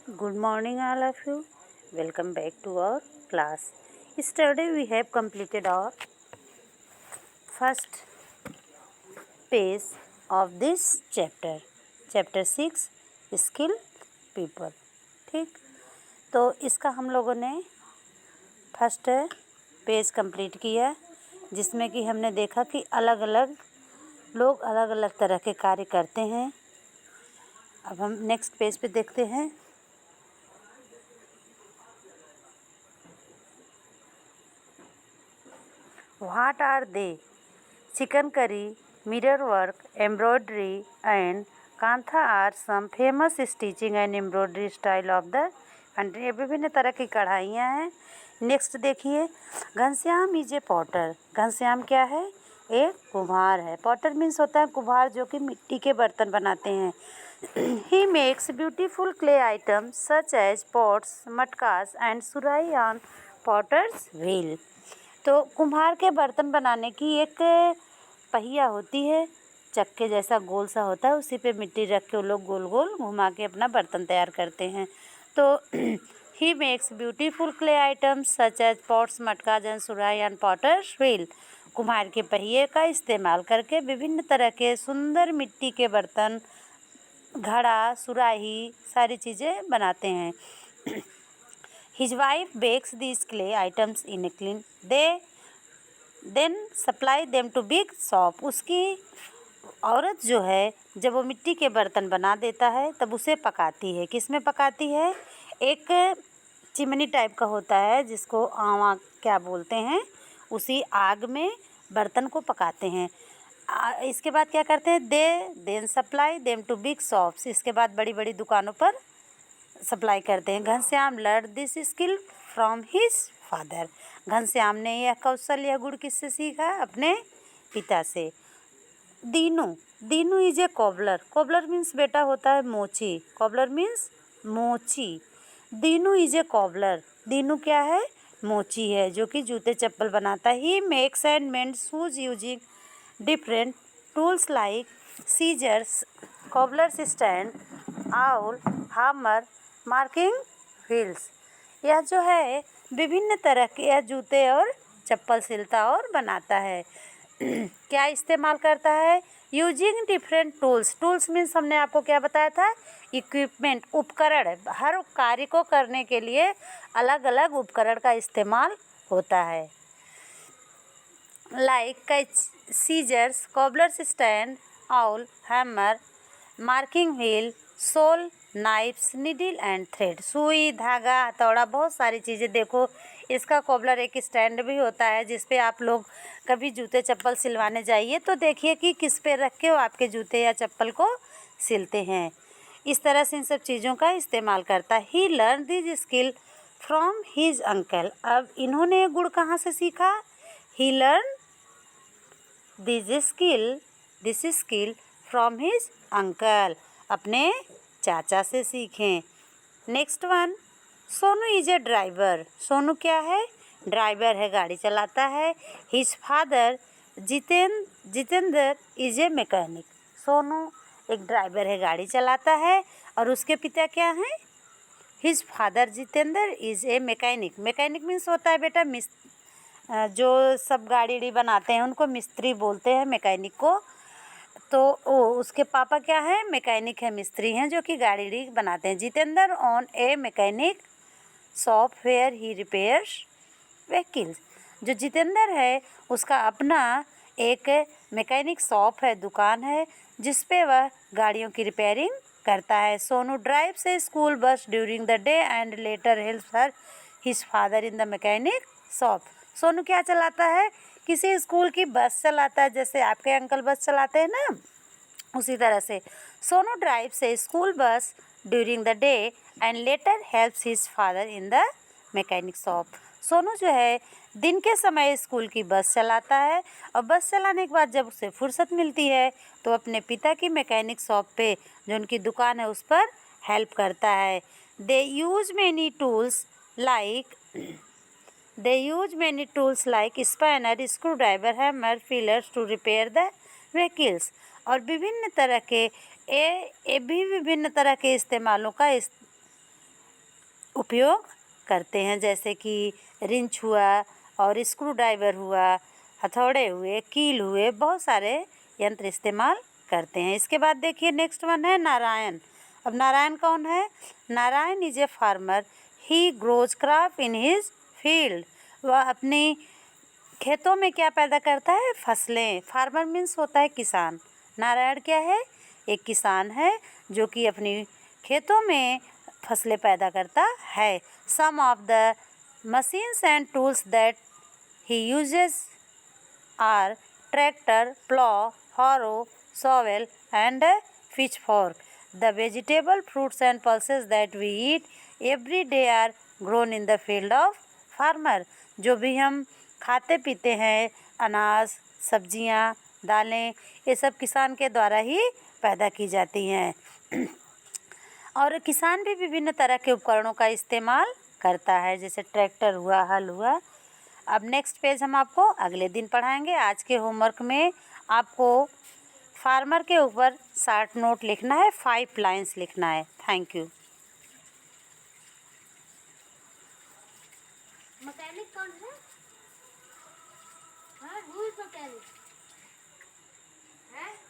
Good morning, all of you. Welcome back to our class. Yesterday, we have completed our first page of this chapter, chapter 6, Skill People. ठीक, तो इसका हम लोगों ने first page complete किया, जिसमें कि हमने देखा कि अलग अलग लोग अलग अलग तरह के कार्य करते हैं। अब हम नेक्स्ट पेज पे देखते हैं। What are they? Chicken curry, mirror work, embroidery and kantha are some famous stitching and embroidery style of the country। विभिन्न तरह की कढ़ाइयाँ हैं। नेक्स्ट देखिए, Ghanshyam is a Potter. Ghanshyam क्या है? एक कुम्हार है। पॉटर मीन्स होता है कुम्हार, जो कि मिट्टी के बर्तन बनाते हैं। He makes beautiful clay items such as pots, matkas and surai on potter's wheel. तो कुम्हार के बर्तन बनाने की एक पहिया होती है, चक्के जैसा गोल सा होता है, उसी पे मिट्टी रख के वो लोग गोल गोल घुमा के अपना बर्तन तैयार करते हैं। तो he makes beautiful clay items such as pots, matkas and surahi and potter's wheel. कुम्हार के पहिए का इस्तेमाल करके विभिन्न तरह के सुंदर मिट्टी के बर्तन, घड़ा, सुराही, सारी चीज़ें बनाते हैं। His wife bakes these clay items in a clean. They then supply them to big shop. उसकी औरत जो है, जब वो मिट्टी के बर्तन बना देता है तब उसे पकाती है। किस में पकाती है? एक चिमनी टाइप का होता है, जिसको आवा क्या बोलते हैं, उसी आग में बर्तन को पकाते हैं। इसके बाद क्या करते हैं? They then supply them to big shops. इसके बाद बड़ी बड़ी दुकानों पर सप्लाई करते हैं। Ghanshyam learn this skill from his father. Ghanshyam ने यह कौशल, यह गुण किससे सीखा? अपने पिता से। Dinu, Dinu is a cobbler. Cobbler means बेटा होता है मोची। कॉबलर मीन्स मोची। Dinu is a cobbler. Dinu क्या है? मोची है, जो कि जूते चप्पल बनाता है। He makes and mend shoes using different tools like scissors, cobbler's stand, awl, hammer, marking wheels. यह जो है विभिन्न तरह के यह जूते और चप्पल सिलता और बनाता है। क्या इस्तेमाल करता है? Using different tools. Tools means हमने आपको क्या बताया था? इक्विपमेंट, उपकरण। हर कार्य को करने के लिए अलग अलग उपकरण का इस्तेमाल होता है। Like scissors, cobbler's stand, awl, hammer, marking wheel, sole, knives, needle and thread. सुई, धागा, हथौड़ा, बहुत सारी चीज़ें। देखो, इसका कॉबलर एक स्टैंड भी होता है, जिस पे आप लोग कभी जूते चप्पल सिलवाने जाइए तो देखिए कि किस पे रख के वो आपके जूते या चप्पल को सिलते हैं। इस तरह से इन सब चीज़ों का इस्तेमाल करता है। He learn this skill from his uncle. अब इन्होंने ये गुण कहाँ से सीखा? He learn this skill from his uncle. अपने चाचा से सीखें। Next one, Sonu is a driver. Sonu क्या है? ड्राइवर है, गाड़ी चलाता है। His father Jitendra is a mechanic. Sonu एक ड्राइवर है, गाड़ी चलाता है, और उसके पिता क्या हैं? His father Jitendra is a mechanic. Mechanic means होता है बेटा जो सब गाड़ी बनाते हैं उनको मिस्त्री बोलते हैं, मैकेनिक को। तो उसके पापा क्या है? मैकेनिक है, मिस्त्री हैं, जो कि गाड़ी बनाते हैं। Jitendra on a mechanic shop where he repairs vehicles. जो जितेंद्र है उसका अपना एक मैकेनिक शॉप है, दुकान है, जिस पे वह गाड़ियों की रिपेयरिंग करता है। Sonu drives A school bus during the day and later helps her his father in the mechanic shop. Sonu क्या चलाता है? किसी स्कूल की बस चलाता है, जैसे आपके अंकल बस चलाते हैं ना, उसी तरह से Sonu drives A school bus during the day and later helps his father in the mechanic shop. Sonu जो है दिन के समय स्कूल की बस चलाता है, और बस चलाने के बाद जब उसे फुर्सत मिलती है तो अपने पिता की मैकेनिक शॉप पे, जो उनकी दुकान है, उस पर हेल्प करता है। They use many tools like spanner, screwdriver, hammer, feelers to repair the vehicles. और विभिन्न तरह के विभिन्न तरह के इस्तेमालों का उपयोग करते हैं, जैसे कि रिंच हुआ और स्क्रू ड्राइवर हुआ, हथौड़े हुए, कील हुए, बहुत सारे यंत्र इस्तेमाल करते हैं। इसके बाद देखिए नेक्स्ट वन है नारायण। अब नारायण कौन है? Narayan is a farmer, he grows crop in his field. वह अपनी खेतों में क्या पैदा करता है? फसलें। फार्मर मीन्स होता है किसान। नारायण क्या है? एक किसान है जो कि अपनी खेतों में फसलें पैदा करता है। Some of the machines and tools that he uses are tractor, plough, harrow, shovel and pitchfork. The vegetable, fruits and pulses that we eat every day are grown in the field of farmer. जो भी हम खाते पीते हैं, अनाज, सब्जियां, दालें, ये सब किसान के द्वारा ही पैदा की जाती हैं। और किसान भी विभिन्न तरह के उपकरणों का इस्तेमाल करता है, जैसे ट्रैक्टर हुआ, हल हुआ। अब नेक्स्ट पेज हम आपको अगले दिन पढ़ाएंगे। आज के होमवर्क में आपको फार्मर के ऊपर शॉर्ट नोट लिखना है, 5 लाइन्स लिखना है। Thank you. मैकेनिक कौन है? हाँ, हु इज मैकेनिक? है